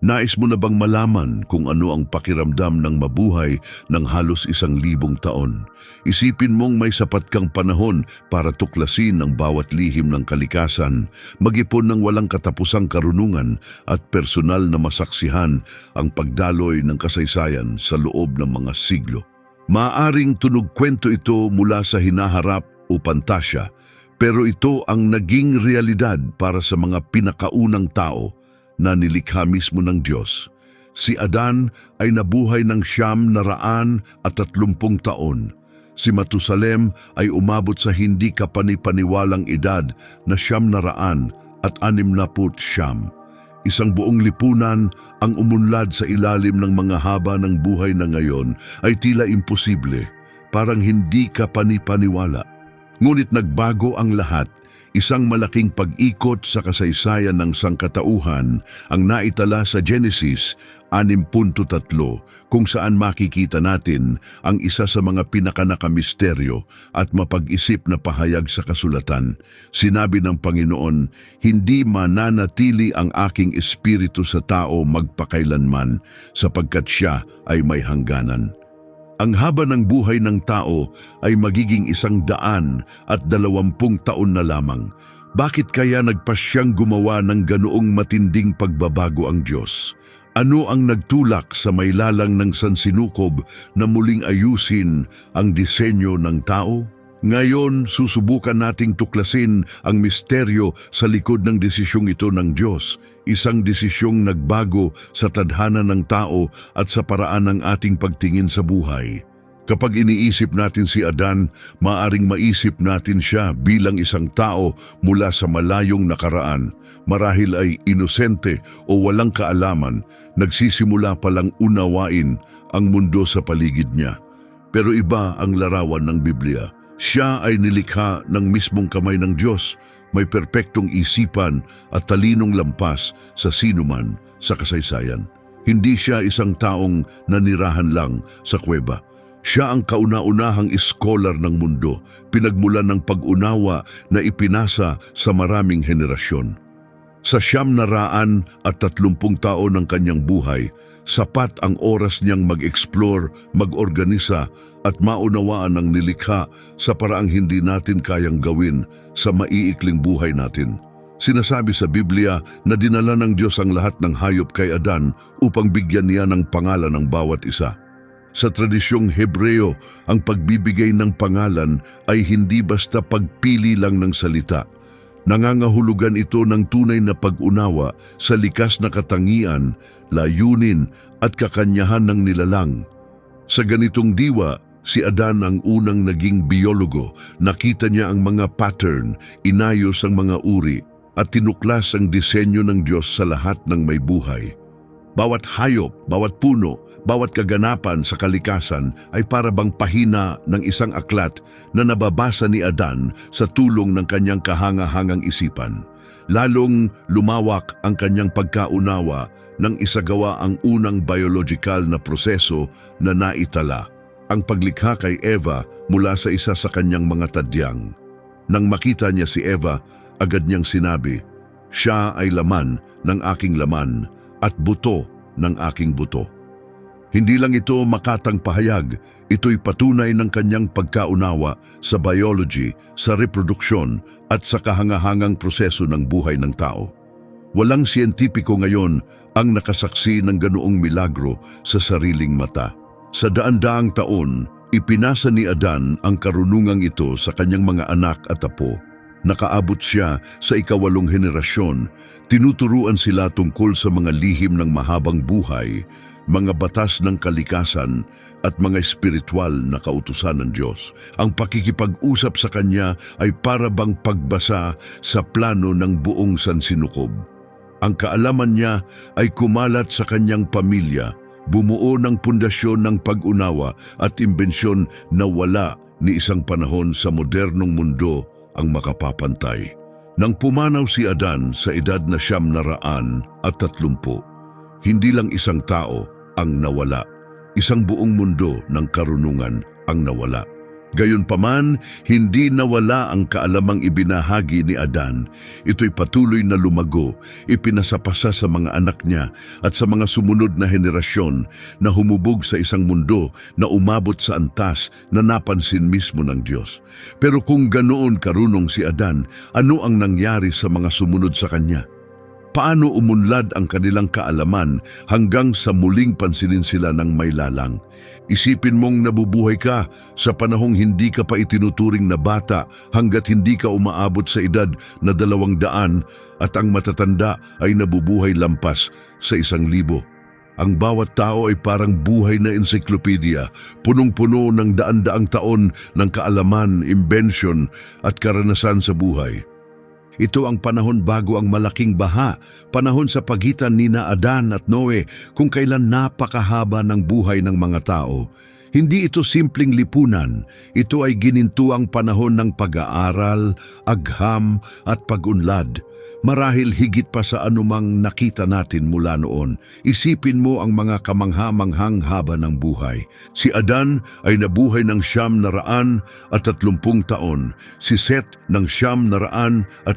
Nais mo na bang malaman kung ano ang pakiramdam ng mabuhay ng halos 1,000 taon? Isipin mong may sapat kang panahon para tuklasin ang bawat lihim ng kalikasan, mag-ipon ng walang katapusang karunungan at personal na masaksihan ang pagdaloy ng kasaysayan sa loob ng mga siglo. Maaring tunog kwento ito mula sa hinaharap o pantasya, pero ito ang naging realidad para sa mga pinakaunang tao na nilikha mismo ng Diyos. Si Adan ay nabuhay ng 930 taon. Si Matusalem ay umabot sa hindi kapanipaniwalang edad na 969. Isang buong lipunan ang umunlad sa ilalim ng mga haba ng buhay na ngayon ay tila imposible, parang hindi kapanipaniwala. Ngunit nagbago ang lahat. Isang malaking pag-ikot sa kasaysayan ng sangkatauhan ang naitala sa Genesis 6.3 kung saan makikita natin ang isa sa mga pinakanakamisteryo at mapag-isip na pahayag sa kasulatan. Sinabi ng Panginoon, "Hindi mananatili ang aking espiritu sa tao magpakailanman sapagkat siya ay may hangganan." Ang haba ng buhay ng tao ay magiging 120 taon na lamang. Bakit kaya nagpasyang gumawa ng ganoong matinding pagbabago ang Diyos? Ano ang nagtulak sa mailalang ng sansinukob na muling ayusin ang disenyo ng tao? Ngayon, susubukan nating tuklasin ang misteryo sa likod ng desisyong ito ng Diyos, isang desisyong nagbago sa tadhana ng tao at sa paraan ng ating pagtingin sa buhay. Kapag iniisip natin si Adan, maaring maisip natin siya bilang isang tao mula sa malayong nakaraan. Marahil ay inosente o walang kaalaman, nagsisimula palang unawain ang mundo sa paligid niya. Pero iba ang larawan ng Biblia. Siya ay nilikha ng mismong kamay ng Diyos, may perpektong isipan at talinong lampas sa sinuman sa kasaysayan. Hindi siya isang taong nanirahan lang sa kuweba. Siya ang kauna-unahang iskolar ng mundo, pinagmulan ng pag-unawa na ipinasa sa maraming henerasyon. Sa 930 taon ng kanyang buhay, sapat ang oras niyang mag-explore, mag-organisa at maunawaan ang nilikha sa paraang hindi natin kayang gawin sa maiikling buhay natin. Sinasabi sa Biblia na dinala ng Diyos ang lahat ng hayop kay Adan upang bigyan niya ng pangalan ng bawat isa. Sa tradisyong Hebreo, ang pagbibigay ng pangalan ay hindi basta pagpili lang ng salita. Nangangahulugan ito ng tunay na pag-unawa sa likas na katangian, layunin at kakanyahan ng nilalang. Sa ganitong diwa, si Adan ang unang naging biologo. Nakita niya ang mga pattern, inayos ang mga uri, at tinuklas ang disenyo ng Diyos sa lahat ng may buhay. Bawat hayop, bawat puno, bawat kaganapan sa kalikasan ay para bang pahina ng isang aklat na nababasa ni Adan sa tulong ng kanyang kahanga-hangang isipan. Lalong lumawak ang kanyang pagkaunawa nang isagawa ang unang biological na proseso na naitala, ang paglikha kay Eva mula sa isa sa kanyang mga tadyang. Nang makita niya si Eva, agad niyang sinabi, "Siya ay laman ng aking laman at buto ng aking buto." Hindi lang ito makatang pahayag, ito'y patunay ng kanyang pagkaunawa sa biology, sa reproduksyon at sa kahangahangang proseso ng buhay ng tao. Walang siyentipiko ngayon ang nakasaksi ng ganoong milagro sa sariling mata. Sa daan-daang taon, ipinasa ni Adan ang karunungang ito sa kanyang mga anak at apo. Nakaabot siya sa 8 henerasyon, tinuturuan sila tungkol sa mga lihim ng mahabang buhay, mga batas ng kalikasan at mga espiritual na kautusan ng Diyos. Ang pakikipag-usap sa kanya ay para bang pagbasa sa plano ng buong sansinukob. Ang kaalaman niya ay kumalat sa kanyang pamilya, bumuo ng pundasyon ng pag-unawa at imbensyon na wala ni isang panahon sa modernong mundo ang makapapantay. Nang pumanaw si Adan sa edad na 930, hindi lang isang tao ang nawala, isang buong mundo ng karunungan ang nawala. Gayunpaman, hindi nawala ang kaalamang ibinahagi ni Adan. Ito'y patuloy na lumago, ipinasapasa sa mga anak niya at sa mga sumunod na henerasyon na humubog sa isang mundo na umabot sa antas na napansin mismo ng Diyos. Pero kung ganoon karunong si Adan, ano ang nangyari sa mga sumunod sa kanya? Paano umunlad ang kanilang kaalaman hanggang sa muling pansinin sila ng may lalang? Isipin mong nabubuhay ka sa panahong hindi ka pa itinuturing na bata hanggat hindi ka umaabot sa edad na 200 at ang matatanda ay nabubuhay lampas sa 1,000. Ang bawat tao ay parang buhay na ensiklopedia, punong-puno ng daan-daang taon ng kaalaman, imbensyon at karanasan sa buhay. Ito ang panahon bago ang malaking baha, panahon sa pagitan ni Adan at Noe kung kailan napakahaba ng buhay ng mga tao. Hindi ito simpleng lipunan, ito ay ginintuang panahon ng pag-aaral, agham at pag-unlad. Marahil higit pa sa anumang nakita natin mula noon. Isipin mo ang mga kamangha-manghang haba ng buhay. Si Adan ay nabuhay ng 930 taon, si Set ng 912,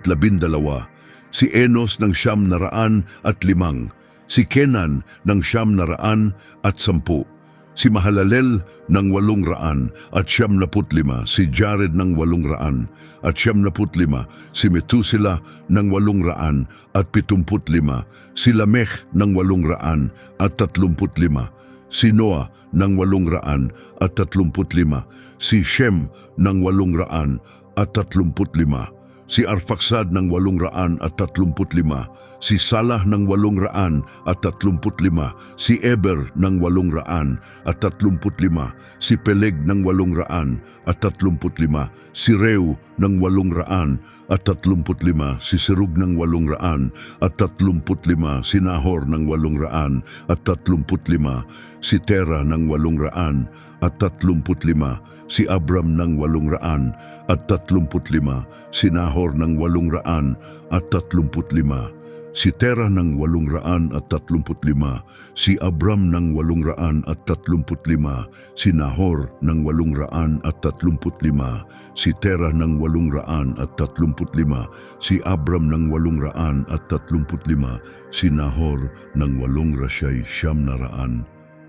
si Enos ng 905, si Kenan ng 910, si Mahalalel ng 800 at 75, si Jared ng 800 at 75, si Metusela ng 800 at 75, si Lamech ng 800 at 35, si Noah ng 800 at 35, si Shem ng 800 at 35, si Arfaksad ng 800 at 35, si Salah ng 800 at 35, si Eber ng 800 at 35, si Peleg ng 800 at 35, si Reu ng 800 at 35, si Serug ng 800 at 35, si Nahor ng 800 at 35, si Tera ng 800 at 35, si Abram ng 800 at 35, si Nahor ng 800 at 35, si Tera ng 800 at 35, si Abram ng 800 at 35, si Nahor ng 800 at 35, si Tera ng 800 at 35, si Abram ng 800 at 35, si Nahor ng 800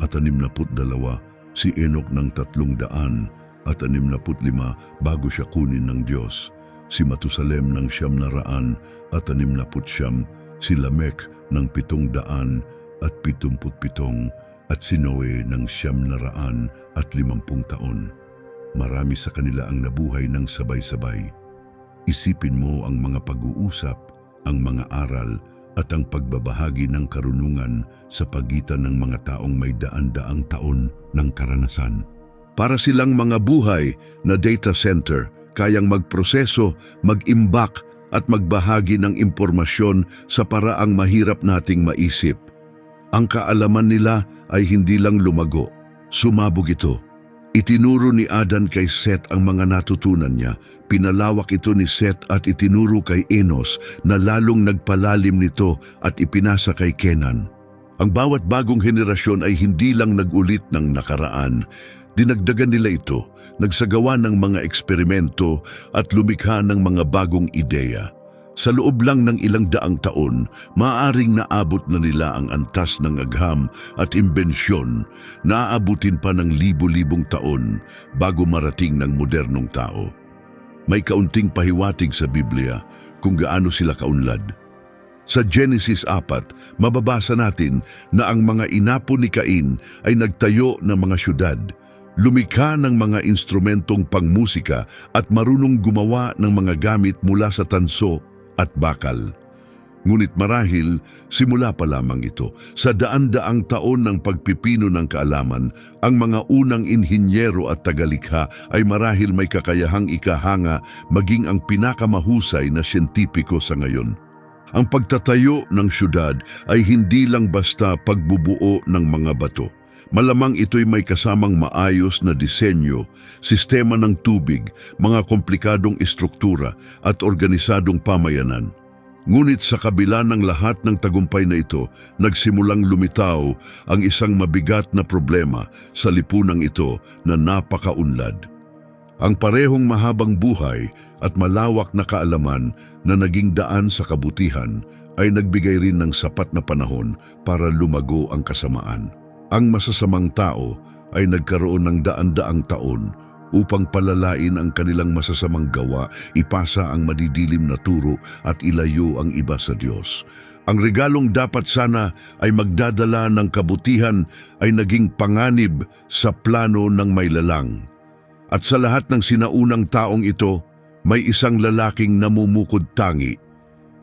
at 62, si Enok ng 300 at 65 bago siya kunin ng Diyos, si Matusalem ng 900 at 69, si Lamech ng 700 at 77, at si Noe ng 900 at 50 taon. Marami sa kanila ang nabuhay ng sabay-sabay. Isipin mo ang mga pag-uusap, ang mga aral, at ang pagbabahagi ng karunungan sa pagitan ng mga taong may daan-daang taon ng karanasan. Para silang mga buhay na data center, kayang magproseso, mag-imbak at magbahagi ng impormasyon sa paraang mahirap nating maisip. Ang kaalaman nila ay hindi lang lumago, sumabog ito. Itinuro ni Adan kay Set ang mga natutunan niya, pinalawak ito ni Set at itinuro kay Enos na lalong nagpalalim nito at ipinasa kay Kenan. Ang bawat bagong henerasyon ay hindi lang nag-ulit ng nakaraan, dinagdagan nila ito, nagsagawa ng mga eksperimento at lumikha ng mga bagong ideya. Sa loob lang ng ilang daang taon, maaaring naabot na nila ang antas ng agham at imbensyon, naaabutin pa ng libo-libong taon bago marating ng modernong tao. May kaunting pahiwatig sa Biblia kung gaano sila kaunlad. Sa Genesis 4, mababasa natin na ang mga inapo ni Cain ay nagtayo ng mga syudad, lumikha ng mga instrumentong pangmusika at marunong gumawa ng mga gamit mula sa tanso at bakal. Ngunit marahil, simula pa lamang ito. Sa daan-daang taon ng pagpipino ng kaalaman, ang mga unang inhinyero at tagalikha ay marahil may kakayahang ikahanga maging ang pinakamahusay na siyentipiko sa ngayon. Ang pagtatayo ng syudad ay hindi lang basta pagbubuo ng mga bato. Malamang ito'y may kasamang maayos na disenyo, sistema ng tubig, mga komplikadong istruktura at organisadong pamayanan. Ngunit sa kabila ng lahat ng tagumpay na ito, nagsimulang lumitaw ang isang mabigat na problema sa lipunang ito na napakaunlad. Ang parehong mahabang buhay at malawak na kaalaman na naging daan sa kabutihan ay nagbigay rin ng sapat na panahon para lumago ang kasamaan. Ang masasamang tao ay nagkaroon ng daan-daang taon upang palalain ang kanilang masasamang gawa, ipasa ang madidilim na turo at ilayo ang iba sa Diyos. Ang regalong dapat sana ay magdadala ng kabutihan ay naging panganib sa plano ng may lalang. At sa lahat ng sinaunang taong ito, may isang lalaking namumukod tangi.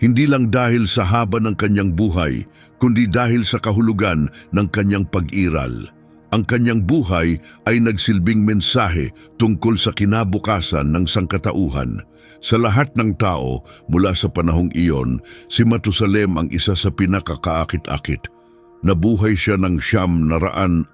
Hindi lang dahil sa haba ng kanyang buhay, kundi dahil sa kahulugan ng kanyang pag-iral. Ang kanyang buhay ay nagsilbing mensahe tungkol sa kinabukasan ng sangkatauhan. Sa lahat ng tao mula sa panahong iyon, si Matusalem ang isa sa pinakakaakit-akit. Nabuhay siya ng 969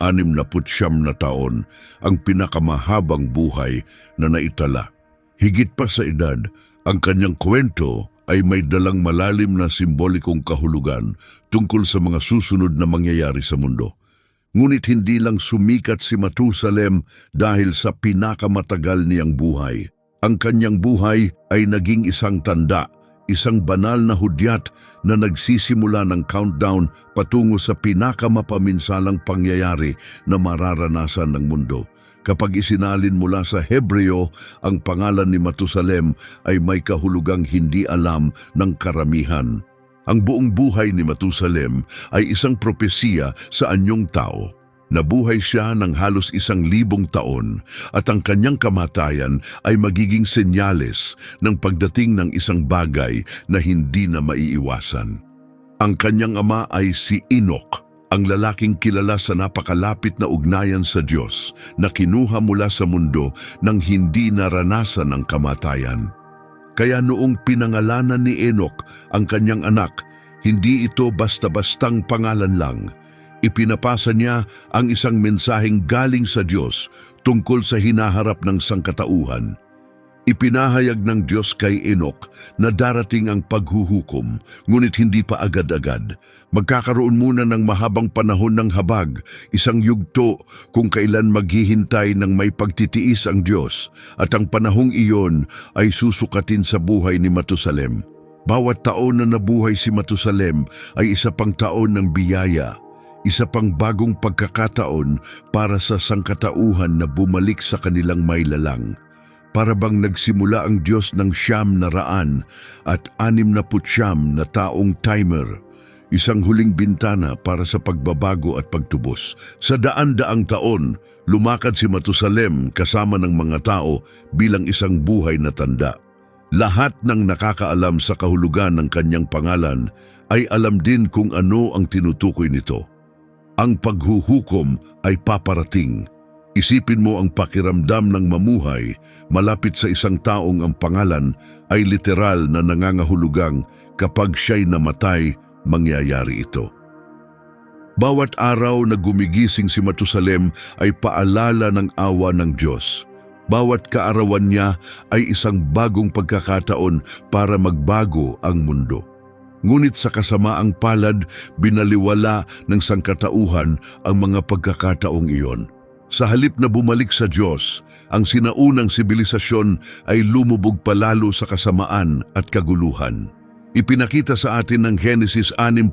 na taon, ang pinakamahabang buhay na naitala. Higit pa sa edad, ang kanyang kwento ay may dalang malalim na simbolikong kahulugan tungkol sa mga susunod na mangyayari sa mundo. Ngunit hindi lang sumikat si Matusalem dahil sa pinakamatagal niyang buhay. Ang kanyang buhay ay naging isang tanda, isang banal na hudyat na nagsisimula ng countdown patungo sa pinakamapaminsalang pangyayari na mararanasan ng mundo. Kapag isinalin mula sa Hebreo, ang pangalan ni Matusalem ay may kahulugang hindi alam ng karamihan. Ang buong buhay ni Matusalem ay isang propesiya sa anyong tao. Nabuhay siya ng halos 1,000 taon at ang kanyang kamatayan ay magiging senyales ng pagdating ng isang bagay na hindi na maiiwasan. Ang kanyang ama ay si Enoch, ang lalaking kilala sa napakalapit na ugnayan sa Diyos na kinuha mula sa mundo nang hindi naranasan ang kamatayan. Kaya noong pinangalanan ni Enoch ang kanyang anak, hindi ito basta-bastang pangalan lang. Ipinapasa niya ang isang mensaheng galing sa Diyos tungkol sa hinaharap ng sangkatauhan. Ipinahayag ng Diyos kay Enoch na darating ang paghuhukom, ngunit hindi pa agad-agad. Magkakaroon muna ng mahabang panahon ng habag, isang yugto kung kailan maghihintay ng may pagtitiis ang Diyos, at ang panahong iyon ay susukatin sa buhay ni Matusalem. Bawat taon na nabuhay si Matusalem ay isa pang taon ng biyaya, isa pang bagong pagkakataon para sa sangkatauhan na bumalik sa kanilang may lalang. Para bang nagsimula ang Diyos ng 900 at 69 na taong timer, isang huling bintana para sa pagbabago at pagtubos. Sa daan-daang taon, lumakad si Matusalem kasama ng mga tao bilang isang buhay na tanda. Lahat ng nakakaalam sa kahulugan ng kanyang pangalan ay alam din kung ano ang tinutukoy nito. Ang paghuhukom ay paparating. Isipin mo ang pakiramdam ng mamuhay malapit sa isang taong ang pangalan ay literal na nangangahulugang kapag siya'y namatay, mangyayari ito. Bawat araw na gumigising si Matusalem ay paalala ng awa ng Diyos. Bawat kaarawan niya ay isang bagong pagkakataon para magbago ang mundo. Ngunit sa kasamaang palad, binaliwala ng sangkatauhan ang mga pagkakataong iyon. Sa halip na bumalik sa Diyos, ang sinaunang sibilisasyon ay lumubog palalo sa kasamaan at kaguluhan. Ipinakita sa atin ng Genesis 6.5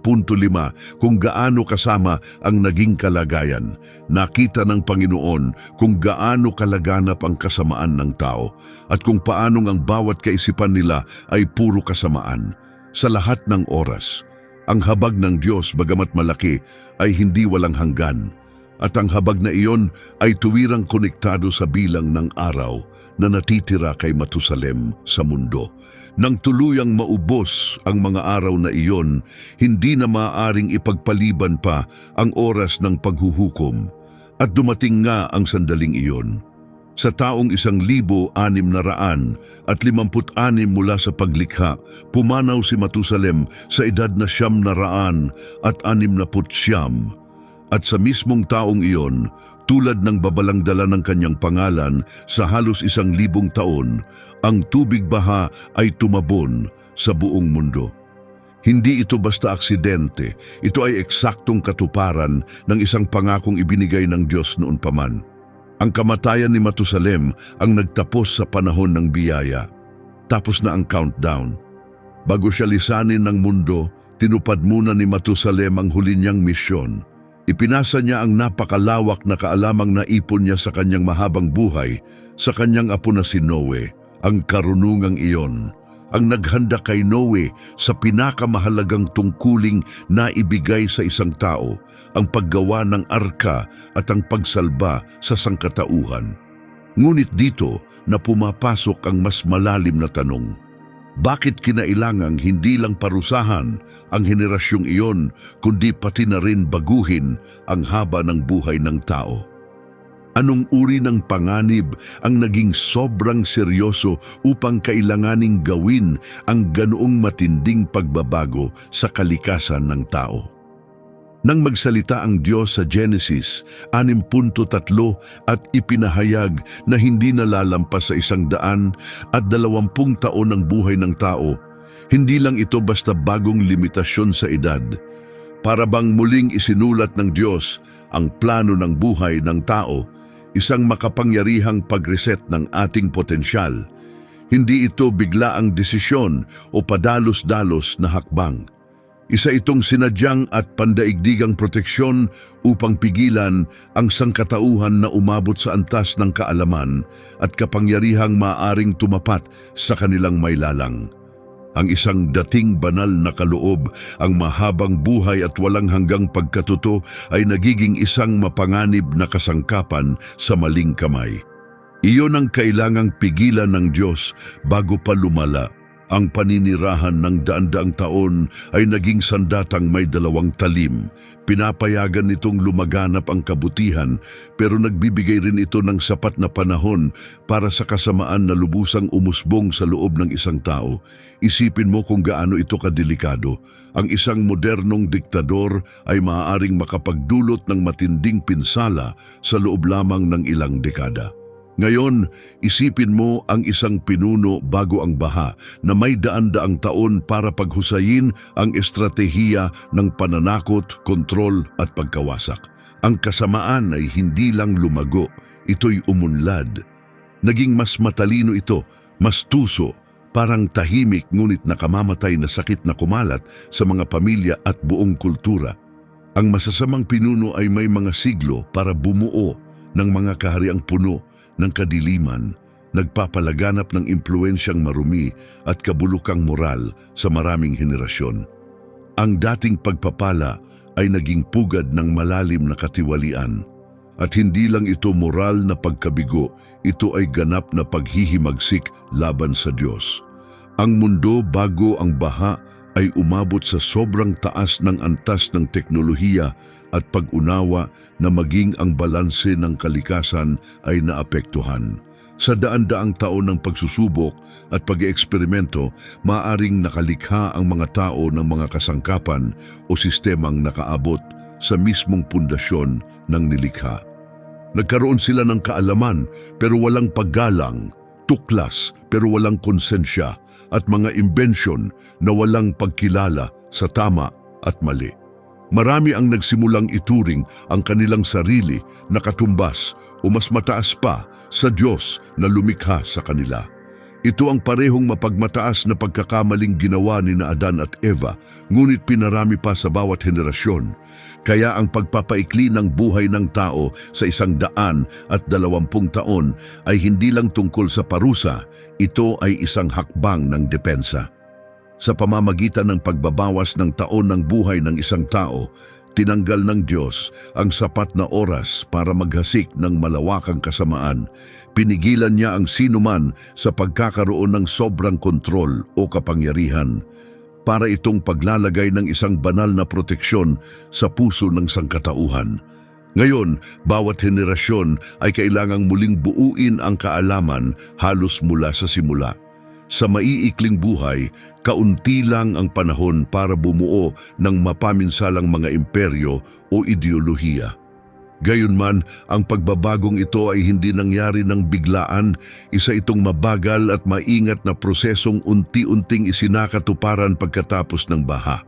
kung gaano kasama ang naging kalagayan. Nakita ng Panginoon kung gaano kalaganap ang kasamaan ng tao at kung paanong ang bawat kaisipan nila ay puro kasamaan. Sa lahat ng oras, ang habag ng Diyos bagamat malaki ay hindi walang hanggan. At ang habag na iyon ay tuwirang konektado sa bilang ng araw na natitira kay Matusalem sa mundo. Nang tuluyang maubos ang mga araw na iyon, hindi na maaaring ipagpaliban pa ang oras ng paghuhukom. At dumating nga ang sandaling iyon. Sa taong 1,656 mula sa paglikha, pumanaw si Matusalem sa edad na 969. At sa mismong taong iyon, tulad ng babalangdala ng kanyang pangalan sa halos 1,000 taon, ang tubig baha ay tumabon sa buong mundo. Hindi ito basta aksidente, ito ay eksaktong katuparan ng isang pangakong ibinigay ng Diyos noon pa man. Ang kamatayan ni Matusalem ang nagtapos sa panahon ng biyaya. Tapos na ang countdown. Bago siya lisanin ng mundo, tinupad muna ni Matusalem ang huli niyang misyon. Ipinasa niya ang napakalawak na kaalamang naipon niya sa kanyang mahabang buhay sa kanyang apo na si Noe, ang karunungang iyon. Ang naghanda kay Noe sa pinakamahalagang tungkuling na ibigay sa isang tao, ang paggawa ng arka at ang pagsalba sa sangkatauhan. Ngunit dito na pumapasok ang mas malalim na tanong. Bakit kinailangang hindi lang parusahan ang henerasyong iyon, kundi pati na rin baguhin ang haba ng buhay ng tao? Anong uri ng panganib ang naging sobrang seryoso upang kailanganing gawin ang ganoong matinding pagbabago sa kalikasan ng tao? Nang magsalita ang Diyos sa Genesis 6:3 at ipinahayag na hindi nalalampas sa 120 taon ang buhay ng tao, hindi lang ito basta bagong limitasyon sa edad. Para bang muling isinulat ng Diyos ang plano ng buhay ng tao, isang makapangyarihang pag-reset ng ating potensyal. Hindi ito biglaang desisyon o padalos-dalos na hakbang. Isa itong sinadyang at pandaigdigang proteksyon upang pigilan ang sangkatauhan na umabot sa antas ng kaalaman at kapangyarihang maaring tumapat sa kanilang mailalang. Ang isang dating banal na kaloob, ang mahabang buhay at walang hanggang pagkatuto ay nagiging isang mapanganib na kasangkapan sa maling kamay. Iyon ang kailangang pigilan ng Diyos bago pa lumala. Ang paninirahan ng daan-daang taon ay naging sandatang may dalawang talim. Pinapayagan nitong lumaganap ang kabutihan, pero nagbibigay rin ito ng sapat na panahon para sa kasamaan na lubusang umusbong sa loob ng isang tao. Isipin mo kung gaano ito kadelikado. Ang isang modernong diktador ay maaaring makapagdulot ng matinding pinsala sa loob lamang ng ilang dekada. Ngayon, isipin mo ang isang pinuno bago ang baha na may daan-daang taon para paghusayin ang estratehiya ng pananakot, kontrol at pagkawasak. Ang kasamaan ay hindi lang lumago, ito'y umunlad. Naging mas matalino ito, mas tuso, parang tahimik ngunit nakamamatay na sakit na kumalat sa mga pamilya at buong kultura. Ang masasamang pinuno ay may mga siglo para bumuo ng mga kahariang puno ng kadiliman, nagpapalaganap ng impluensyang marumi at kabulukang moral sa maraming henerasyon. Ang dating pagpapala ay naging pugad ng malalim na katiwalian. At hindi lang ito moral na pagkabigo, ito ay ganap na paghihimagsik laban sa Diyos. Ang mundo bago ang baha ay umabot sa sobrang taas ng antas ng teknolohiya at pag-unawa na maging ang balanse ng kalikasan ay naapektuhan. Sa daan-daang taon ng pagsusubok at pag-eeksperimento, maaring nakalikha ang mga tao ng mga kasangkapan o sistemang nakaabot sa mismong pundasyon ng nilikha. Nagkaroon sila ng kaalaman pero walang paggalang, tuklas pero walang konsensya, at mga imbensyon na walang pagkilala sa tama at mali. Marami ang nagsimulang ituring ang kanilang sarili na katumbas o mas mataas pa sa Diyos na lumikha sa kanila. Ito ang parehong mapagmataas na pagkakamaling ginawa ni na Adan at Eva, ngunit pinarami pa sa bawat henerasyon. Kaya ang pagpapaikli ng buhay ng tao sa 120 taon ay hindi lang tungkol sa parusa, ito ay isang hakbang ng depensa. Sa pamamagitan ng pagbabawas ng taon ng buhay ng isang tao, tinanggal ng Diyos ang sapat na oras para maghasik ng malawakang kasamaan. Pinigilan niya ang sinuman sa pagkakaroon ng sobrang kontrol o kapangyarihan, para itong paglalagay ng isang banal na proteksyon sa puso ng sangkatauhan. Ngayon, bawat henerasyon ay kailangang muling buuin ang kaalaman halos mula sa simula. Sa maiikling buhay, kaunti lang ang panahon para bumuo ng mapaminsalang mga imperyo o ideolohiya. Gayunman, ang pagbabagong ito ay hindi nangyari ng biglaan, isa itong mabagal at maingat na prosesong unti-unting isinakatuparan pagkatapos ng baha.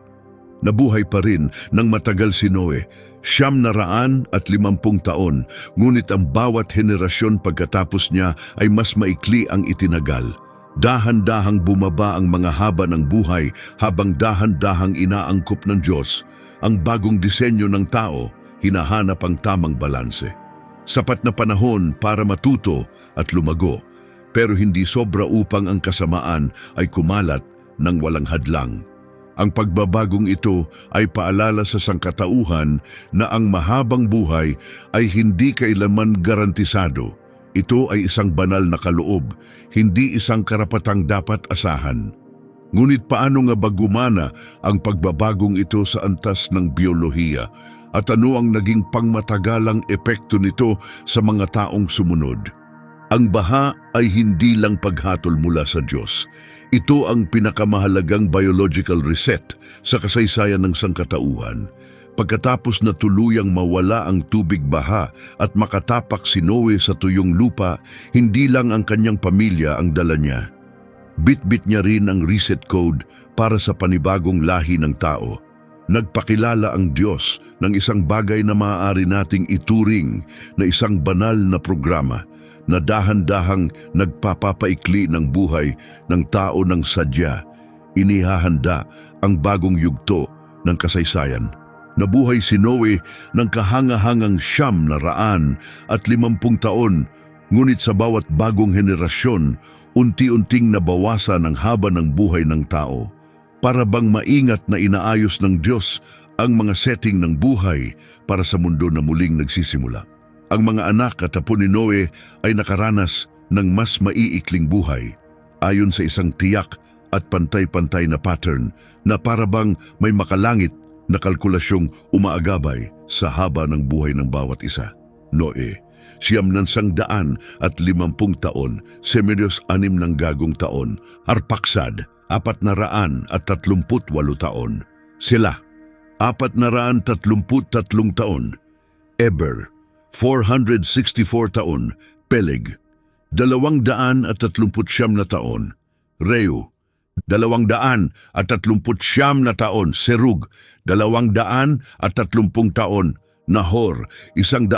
Nabuhay pa rin ng matagal si Noe, 950 taon, ngunit ang bawat henerasyon pagkatapos niya ay mas maikli ang itinagal. Dahan-dahang bumaba ang mga haba ng buhay habang dahan-dahang inaangkop ng Diyos. Ang bagong disenyo ng tao, hinahanap ang tamang balanse. Sapat na panahon para matuto at lumago, pero hindi sobra upang ang kasamaan ay kumalat ng walang hadlang. Ang pagbabagong ito ay paalala sa sangkatauhan na ang mahabang buhay ay hindi kailanman garantisado. Ito ay isang banal na kaloob, hindi isang karapatang dapat asahan. Ngunit paano nga ba gumana ang pagbabagong ito sa antas ng biyolohiya at ano ang naging pangmatagalang epekto nito sa mga taong sumunod? Ang baha ay hindi lang paghatol mula sa Diyos. Ito ang pinakamahalagang biological reset sa kasaysayan ng sangkatauhan. Pagkatapos na tuluyang mawala ang tubig baha at makatapak si Noe sa tuyong lupa, hindi lang ang kanyang pamilya ang dala niya. Bit-bit niya rin ang reset code para sa panibagong lahi ng tao. Nagpakilala ang Diyos ng isang bagay na maaari nating ituring na isang banal na programa na dahan-dahang nagpapapaikli ng buhay ng tao ng sadya. Inihahanda ang bagong yugto ng kasaysayan. Nabuhay si Noe ng kahanga-hangang 950 taon, ngunit sa bawat bagong henerasyon, unti-unting nabawasan ang haba ng buhay ng tao. Para bang maingat na inaayos ng Diyos ang mga setting ng buhay para sa mundo na muling nagsisimula. Ang mga anak at apo ni Noe ay nakaranas ng mas maiikling buhay, ayon sa isang tiyak at pantay-pantay na pattern na parabang may makalangit na kalkulasyong umaagabay sa haba ng buhay ng bawat isa. Noe, 950 taon, Semeryos 6 ng gagong taon, Arpaksad, 438 taon. Sila, 433 taon. Eber, 464 taon. Peleg, 239 na taon. Reu, 239 na taon. Serug, 230 taon. Nahor, 148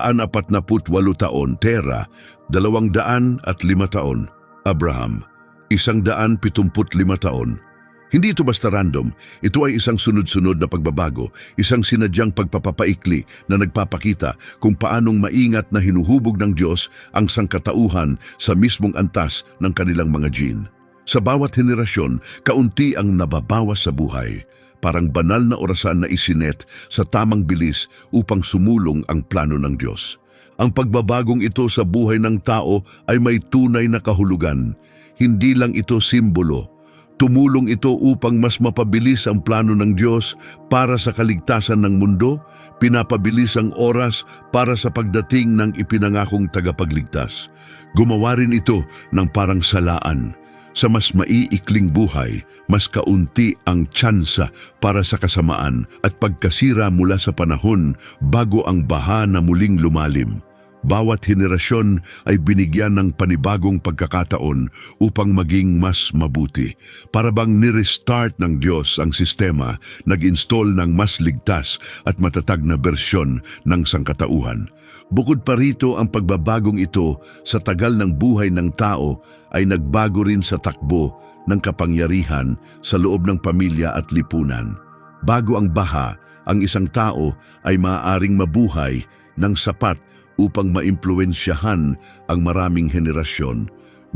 taon. Tera, 205 taon. Abraham, 175 taon. Hindi ito basta random, ito ay isang sunod-sunod na pagbabago, isang sinadyang pagpapapaikli na nagpapakita kung paanong maingat na hinuhubog ng Diyos ang sangkatauhan sa mismong antas ng kanilang mga gene. Sa bawat henerasyon, kaunti ang nababawas sa buhay, parang banal na orasan na isinet sa tamang bilis upang sumulong ang plano ng Diyos. Ang pagbabagong ito sa buhay ng tao ay may tunay na kahulugan. Hindi lang ito simbolo. Tumulong ito upang mas mapabilis ang plano ng Diyos para sa kaligtasan ng mundo, pinapabilis ang oras para sa pagdating ng ipinangakong tagapagligtas. Gumawa rin ito ng parang salaan. Sa mas maiikling buhay, mas kaunti ang tsansa para sa kasamaan at pagkasira mula sa panahon bago ang baha na muling lumalim. Bawat henerasyon ay binigyan ng panibagong pagkakataon upang maging mas mabuti. Para bang ni-restart ng Diyos ang sistema, nag-install ng mas ligtas at matatag na bersyon ng sangkatauhan. Bukod pa rito, ang pagbabagong ito sa tagal ng buhay ng tao ay nagbago rin sa takbo ng kapangyarihan sa loob ng pamilya at lipunan. Bago ang baha, ang isang tao ay maaaring mabuhay ng sapat upang maimpluwensyahan ang maraming henerasyon.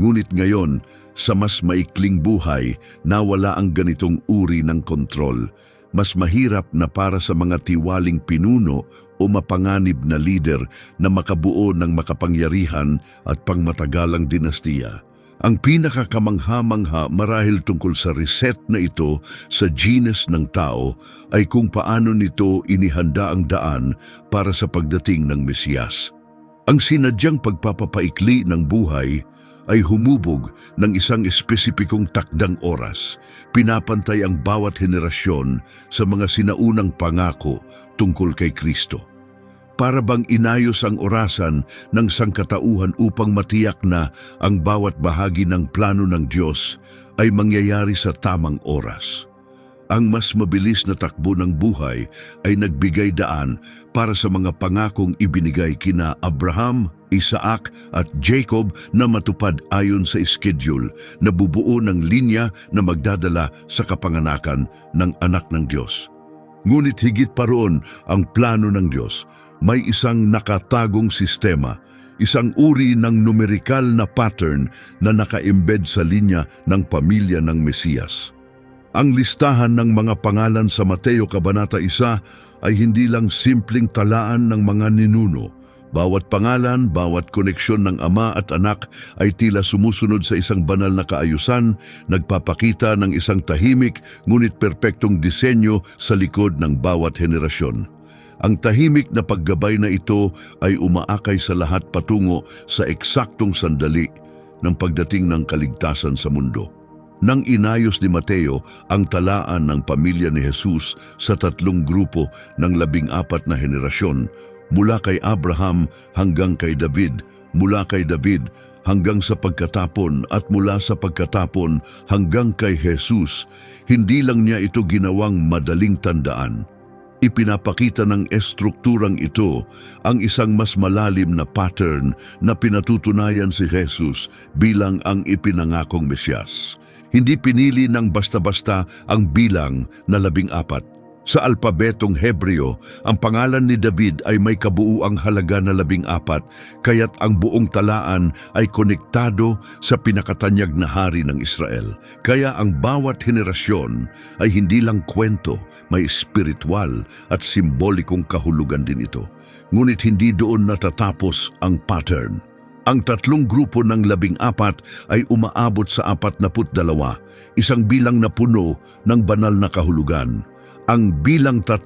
Ngunit ngayon, sa mas maikling buhay, nawala ang ganitong uri ng kontrol. Mas mahirap na para sa mga tiwaling pinuno o mapanganib na lider na makabuo ng makapangyarihan at pangmatagalang dinastiya. Ang pinakakamangha-mangha marahil tungkol sa reset na ito sa genes ng tao ay kung paano nito inihanda ang daan para sa pagdating ng Mesiyas. Ang sinadyang pagpapapaikli ng buhay ay humubog ng isang espesipikong takdang oras. Pinapantay ang bawat henerasyon sa mga sinaunang pangako tungkol kay Kristo. Para bang inayos ang orasan ng sangkatauhan upang matiyak na ang bawat bahagi ng plano ng Diyos ay mangyayari sa tamang oras. Ang mas mabilis na takbo ng buhay ay nagbigay daan para sa mga pangakong ibinigay kina Abraham, Isaac at Jacob na matupad ayon sa schedule na bubuo ng linya na magdadala sa kapanganakan ng anak ng Diyos. Ngunit higit pa roon ang plano ng Diyos. May isang nakatagong sistema, isang uri ng numerikal na pattern na naka-embed sa linya ng pamilya ng Mesiyas. Ang listahan ng mga pangalan sa Mateo Kabanata 1 ay hindi lang simpleng talaan ng mga ninuno. Bawat pangalan, bawat koneksyon ng ama at anak ay tila sumusunod sa isang banal na kaayusan, nagpapakita ng isang tahimik ngunit perpektong disenyo sa likod ng bawat henerasyon. Ang tahimik na paggabay na ito ay umaakay sa lahat patungo sa eksaktong sandali ng pagdating ng kaligtasan sa mundo. Nang inayos ni Mateo ang talaan ng pamilya ni Jesus sa 3 grupo ng 14 na henerasyon, mula kay Abraham hanggang kay David, mula kay David hanggang sa pagkatapon at mula sa pagkatapon hanggang kay Jesus, hindi lang niya ito ginawang madaling tandaan. Ipinapakita ng estrukturang ito ang isang mas malalim na pattern na pinatutunayan si Jesus bilang ang ipinangakong Mesiyas. Hindi pinili ng basta-basta ang bilang na 14. Sa alpabetong Hebreo, ang pangalan ni David ay may kabuuang halaga na 14, kaya't ang buong talaan ay konektado sa pinakatanyag na hari ng Israel. Kaya ang bawat henerasyon ay hindi lang kwento, may espiritual at simbolikong kahulugan din ito. Ngunit hindi doon natatapos ang pattern. Ang 3 grupo ng 14 ay umaabot sa 42, isang bilang na puno ng banal na kahulugan. Ang bilang 3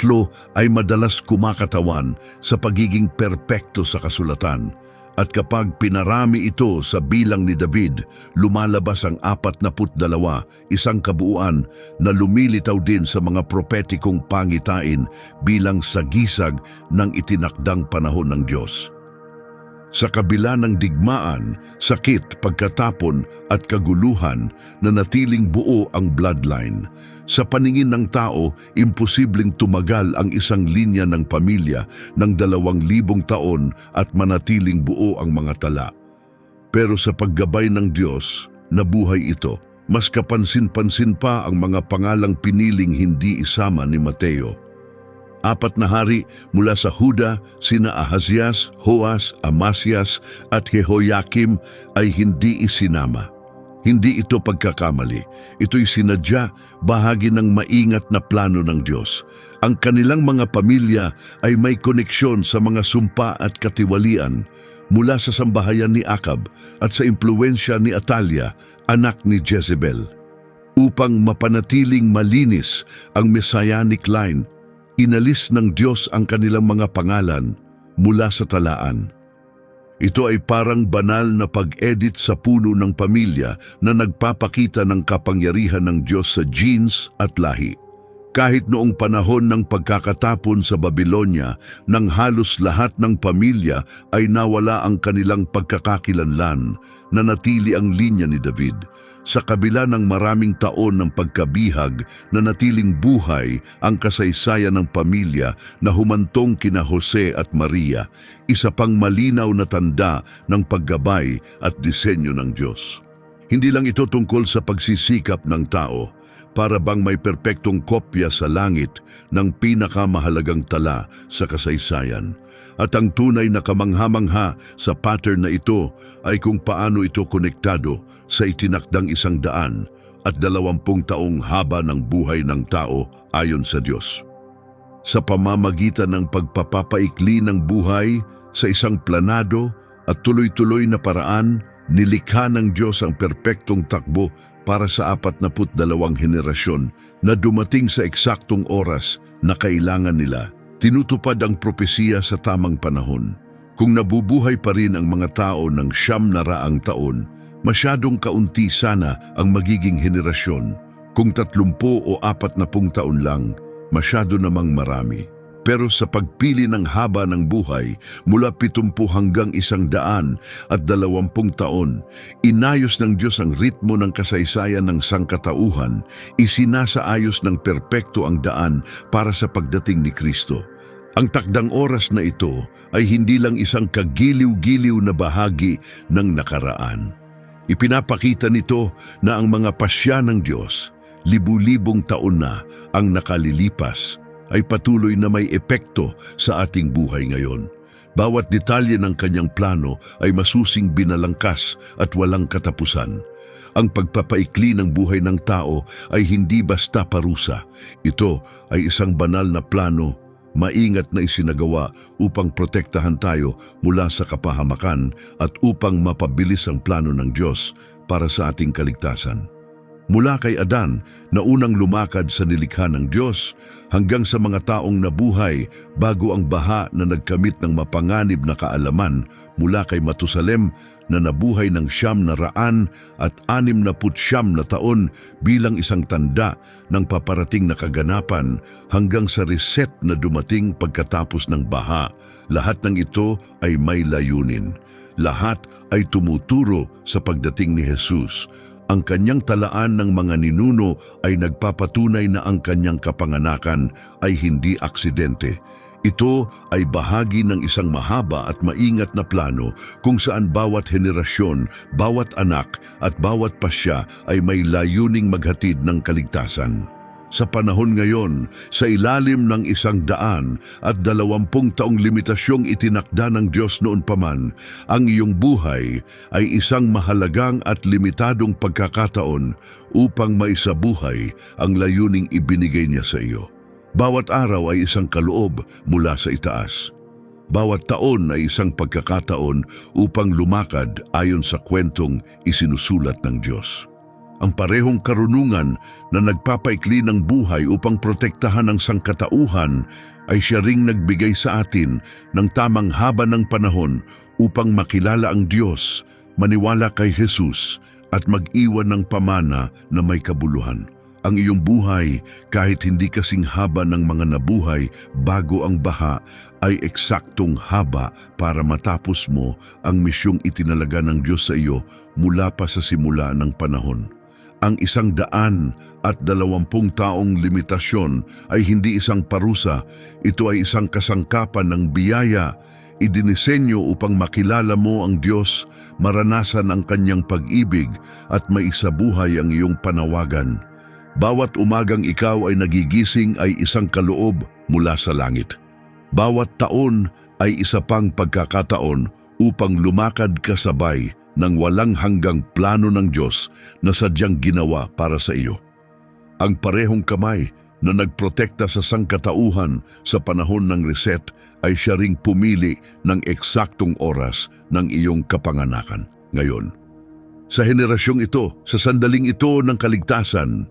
ay madalas kumakatawan sa pagiging perpekto sa kasulatan. At kapag pinarami ito sa bilang ni David, lumalabas ang 42, isang kabuuan na lumilitaw din sa mga propetikong pangitain bilang sagisag ng itinakdang panahon ng Diyos. Sa kabila ng digmaan, sakit, pagkatapon at kaguluhan, nanatiling buo ang bloodline. Sa paningin ng tao, imposibleng tumagal ang isang linya ng pamilya ng 2,000 taon at manatiling buo ang mga tala. Pero sa paggabay ng Diyos, nabuhay ito. Mas kapansin-pansin pa ang mga pangalang piniling hindi isama ni Mateo. 4 na hari mula sa Huda, sina Ahazias, Joas, Amasias at Jehoiakim ay hindi isinama. Hindi ito pagkakamali. Ito'y sinadya, bahagi ng maingat na plano ng Diyos. Ang kanilang mga pamilya ay may koneksyon sa mga sumpa at katiwalian mula sa sambahayan ni Akab at sa impluensya ni Atalia, anak ni Jezebel. Upang mapanatiling malinis ang messianic line, inalis ng Diyos ang kanilang mga pangalan mula sa talaan. Ito ay parang banal na pag-edit sa puno ng pamilya na nagpapakita ng kapangyarihan ng Diyos sa genes at lahi. Kahit noong panahon ng pagkakatapon sa Babylonia, nang halos lahat ng pamilya ay nawala ang kanilang pagkakakilanlan, nanatili ang linya ni David. Sa kabila ng maraming taon ng pagkabihag, nanatiling buhay ang kasaysayan ng pamilya na humantong kina Jose at Maria, isa pang malinaw na tanda ng paggabay at disenyo ng Diyos. Hindi lang ito tungkol sa pagsisikap ng tao, para bang may perpektong kopya sa langit ng pinakamahalagang tala sa kasaysayan. At ang tunay na kamangha-mangha sa pattern na ito ay kung paano ito konektado sa itinakdang 100 at 20 taong haba ng buhay ng tao ayon sa Diyos. Sa pamamagitan ng pagpapaikli ng buhay sa isang planado at tuloy-tuloy na paraan, nilikha ng Diyos ang perpektong takbo para sa 42 henerasyon na dumating sa eksaktong oras na kailangan nila. Tinutupad ang propesiya sa tamang panahon. Kung nabubuhay pa rin ang mga tao ng 900 taon, masyadong kaunti sana ang magiging henerasyon. Kung 30 o 40 taon lang, masyado namang marami. Pero sa pagpili ng haba ng buhay mula 70 hanggang 120 taon, inayos ng Diyos ang ritmo ng kasaysayan ng sangkatauhan, isinasaayos ng perpekto ang daan para sa pagdating ni Kristo. Ang takdang oras na ito ay hindi lang isang kagiliw-giliw na bahagi ng nakaraan. Ipinapakita nito na ang mga pasya ng Diyos, libu-libong taon na ang nakalilipas, ay patuloy na may epekto sa ating buhay ngayon. Bawat detalye ng kanyang plano ay masusing binalangkas at walang katapusan. Ang pagpapaikli ng buhay ng tao ay hindi basta parusa. Ito ay isang banal na plano, maingat na isinagawa upang protektahan tayo mula sa kapahamakan at upang mapabilis ang plano ng Diyos para sa ating kaligtasan. Mula kay Adan na unang lumakad sa nilikha ng Diyos hanggang sa mga taong nabuhay bago ang baha na nagkamit ng mapanganib na kaalaman, mula kay Matusalem na nabuhay ng 900 at 69 na taon bilang isang tanda ng paparating na kaganapan, hanggang sa reset na dumating pagkatapos ng baha. Lahat ng ito ay may layunin. Lahat ay tumuturo sa pagdating ni Jesus. Ang kanyang talaan ng mga ninuno ay nagpapatunay na ang kanyang kapanganakan ay hindi aksidente. Ito ay bahagi ng isang mahaba at maingat na plano kung saan bawat henerasyon, bawat anak at bawat pasya ay may layuning maghatid ng kaligtasan. Sa panahon ngayon, sa ilalim ng 120 taong limitasyong itinakda ng Diyos noon pa man, ang iyong buhay ay isang mahalagang at limitadong pagkakataon upang maisabuhay ang layuning ibinigay niya sa iyo. Bawat araw ay isang kaloob mula sa itaas. Bawat taon ay isang pagkakataon upang lumakad ayon sa kwentong isinusulat ng Diyos. Ang parehong karunungan na nagpapaikli ng buhay upang protektahan ang sangkatauhan ay siya ring nagbigay sa atin ng tamang haba ng panahon upang makilala ang Diyos, maniwala kay Jesus at mag-iwan ng pamana na may kabuluhan. Ang iyong buhay, kahit hindi kasing haba ng mga nabuhay bago ang baha, ay eksaktong haba para matapos mo ang misyong itinalaga ng Diyos sa iyo mula pa sa simula ng panahon. Ang 120 taong limitasyon ay hindi isang parusa, ito ay isang kasangkapan ng biyaya. Idinisenyo upang makilala mo ang Diyos, maranasan ang kanyang pag-ibig at maisabuhay ang iyong panawagan. Bawat umagang ikaw ay nagigising ay isang kaloob mula sa langit. Bawat taon ay isa pang pagkakataon upang lumakad kasabay ng walang hanggang plano ng Diyos na sadyang ginawa para sa iyo. Ang parehong kamay na nagprotekta sa sangkatauhan sa panahon ng reset ay siya ring pumili ng eksaktong oras ng iyong kapanganakan ngayon. Sa henerasyong ito, sa sandaling ito ng kaligtasan,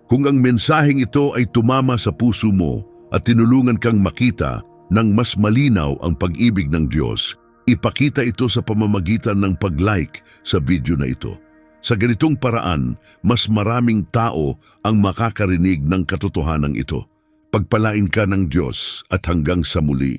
kung ang mensaheng ito ay tumama sa puso mo at tinulungan kang makita ng mas malinaw ang pag-ibig ng Diyos, ipakita ito sa pamamagitan ng pag-like sa video na ito. Sa ganitong paraan, mas maraming tao ang makakarinig ng katotohanan ito. Pagpalain ka ng Diyos at hanggang sa muli.